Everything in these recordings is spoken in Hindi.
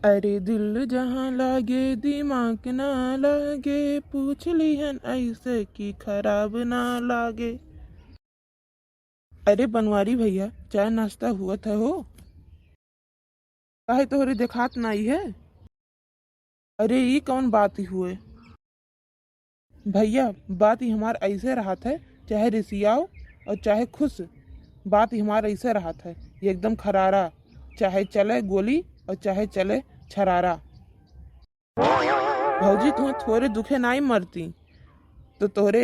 अरे दिल जहाँ लागे दिमाग ना लागे, पूछ लिहन ऐसे कि खराब ना लागे। अरे बनवारी भैया, चाय नाश्ता हुआ था हो? काहे तोहरे देखात नाई है? अरे ये कौन बात ही हुए भैया। बात ही हमार ऐसे रहा है, चाहे रिसियाओ और चाहे खुश। बात ही हमार ऐसे रहा है, ये एकदम खरारा। चाहे चले गोली और चाहे चले छरारा। भौजी तुम्हें थोड़े दुखे नाई मरती तो तोहरे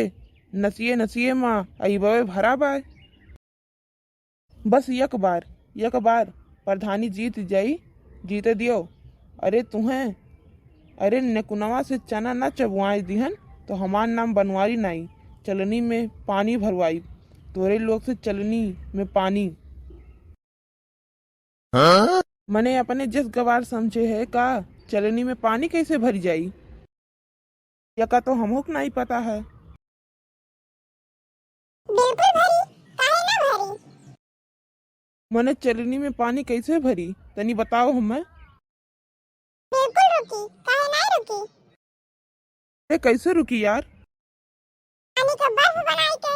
नसिए नसिए माँ अबे भरा बाय। बस यक बार प्रधानी जीत जाई, जीते दियो। अरे तुम्हें, अरे नेकुनवा से चना न चबुआई दिहन तो हमार नाम बनवारी नाई, चलनी में पानी भरवाई। तोरे लोग से चलनी में पानी। मने अपने जिस गवार समझे है का, चलनी में पानी कैसे भरी जाई? यका तो हमको नहीं पता है। बिल्कुल भरी, काहे ना भरी। मने चलनी में पानी कैसे भरी, तनी बताओ हमें। बिल्कुल रुकी, काहे नहीं रुकी। अरे कैसे रुकी यार? पानी का बर्फ बनाई के।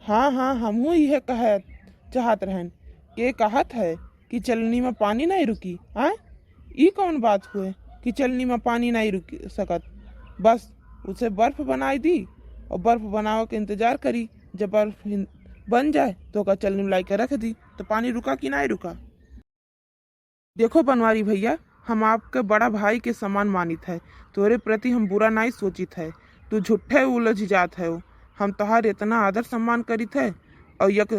हाँ हमहू यह कहत चाहत रहन के कहत है कि चलनी में पानी नहीं रुकी। हाँ, ये कौन बात हुए कि चलनी में पानी नहीं रुक सकत? बस उसे बर्फ बनाई दी और बर्फ बनाओ के इंतजार करी। जब बर्फ बन जाए तो का चलनी में लाई के रख दी, तो पानी रुका कि नहीं रुका? देखो बनवारी भैया, हम आपके बड़ा भाई के समान मानित है, तोरे प्रति हम बुरा नहीं सोचित है। तू झूठे उलझ जात है। हम तोहार इतना आदर सम्मान करित है और यक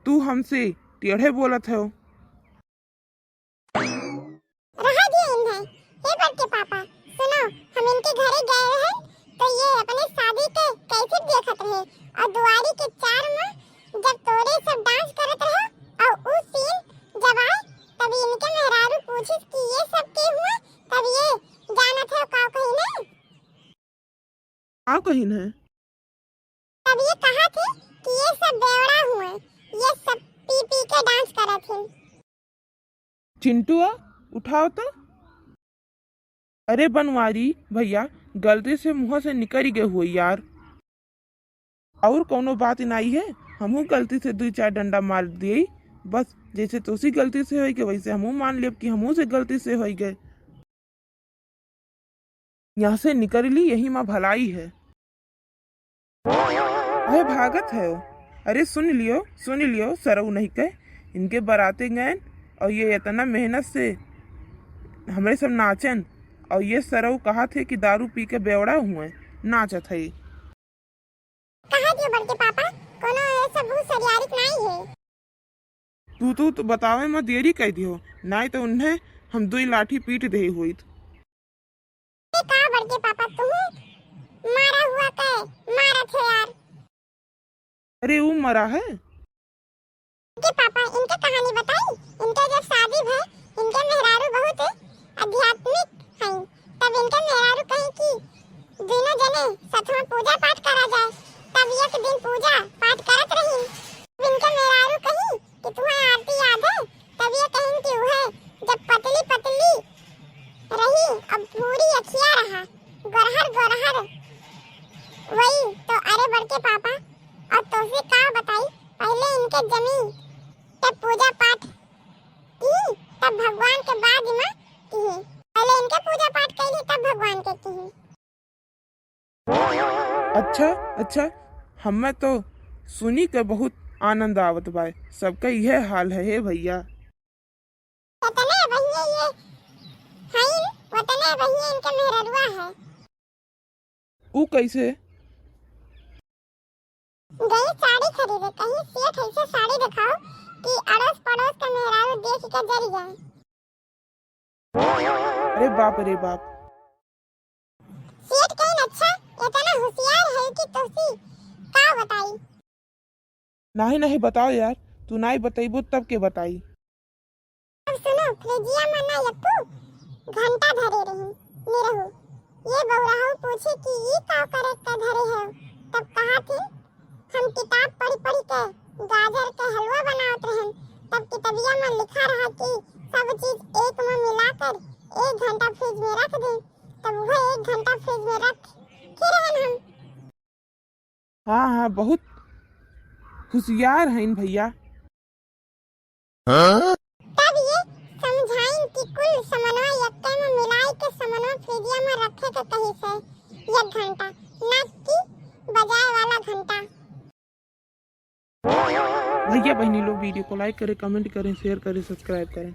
तू हमसे टेढ़े बोलत है। रहा दिया इन्हें। हे बड़के पापा, सुनो, हम इनके घरे गए हैं तो ये अपने शादी के कैसे देखत रहे और दुआरी के चार में जब तोरे सब डांस करत रहे और उस सीन जब आए तभी इनके मेहरारू पूछिस कि ये सब के हुआ, तब ये जानत है का कहीं नहीं। हाँ कहीं है। तब ये कहा थे कि ये सब बेवड़ा हुए, ये सब पी पी के डांस करत थे। चिंटुआ उठाओ तो। अरे बनवारी भैया, गलती से मुंह से निकल ही गए हुए यार। और कोनो बात नहीं है, हमहू गलती से दो चार डंडा मार दिए। बस जैसे तुसी गलती से होई के वैसे हमहू मान लिया कि हमहू से गलती से हो गए। यहाँ से निकल ली, यही माँ भलाई है। अरे भागत है वो। अरे सुन लियो सरऊ नहीं कहे, इनके बराते गए और ये इतना मेहनत से हमारे सब नाचन और ये सरऊ कहा थे कि दारू पी के बेवड़ा हुए नाचत है। कहा दियो बड़के पापा, कोनो ऐसा भूत सरियारिक नहीं है। तू तो बतावे में देरी कह दियो, नहीं तो उन्हें हम दो लाठी पीट दे हुई। कहा बड़के पापा, तुम मारा हुआ के मारा थे यार। अरे वो मरा है। के पापा इनके कहानी बताई। इनके जब शादी भई, इनके मेहरारू बहुत आध्यात्मिक हैं। तब इनके मेहरारू कहीं कि दोनों जने साथ में पूजा पाठ करा जाए। तब एक दिन पूजा पाठ करत रही। इनके मेहरारू कहीं कि तुम्हें आरती याद है? तब ये कहीं कि वह जब पतली पतली रही अब पूरी अखिया रहा गोरहर वही तो। अरे बड़के पापा, और तो से का बताई, पहले इनके जमीन तब पूजा पाठ की, तब भगवान के बाद में की। पहले इनके पूजा पाठ करी तब भगवान के की। अच्छा हमें तो सुनी के बहुत आनंद आवत बाय। सबका यह हाल है हे भैया। वतने भैया ये हाइन, वतने भैया इनके मेहररुआ है। वो कैसे? गई साड़ी खरीदे, कहीं सेठ ऐसे साड़ी दिखाओ कि अड़ोस पड़ोस का मेहरारू देख के जल जाए। अरे बाप रे बाप। सेठ कहीं अच्छा इतना होशियार है कि तुसी का बताई। नहीं बताओ यार, तू नहीं बताइबो तब के बताई। अब सुनो, फ्रिजिया में ना यप्पू घंटा धरे रही निरहु। ये बौराहु पूछे कि ये का करे का धरे है। तब कहा थे हम किताब पढ़ी के गाजर के हलवा बनावत रहन। तब किताबिया में लिखा रहा कि सब चीज एक में कर 1 घंटा फ्रिज में रख दें, तब वह 1 घंटा फ्रिज में रख के रहन हम। हाँ हाँ, बहुत होशियार हैं भैया। तब ये समझाइन कि कुल समनवा यक्के में मिलाई के समनवा फ्रिजिया में रखे के कही से 1 घंटा, ना कि बजाय वाला घंटा। भैया बहनी लोग वीडियो को लाइक करें, कमेंट करें, शेयर करें, सब्सक्राइब करें।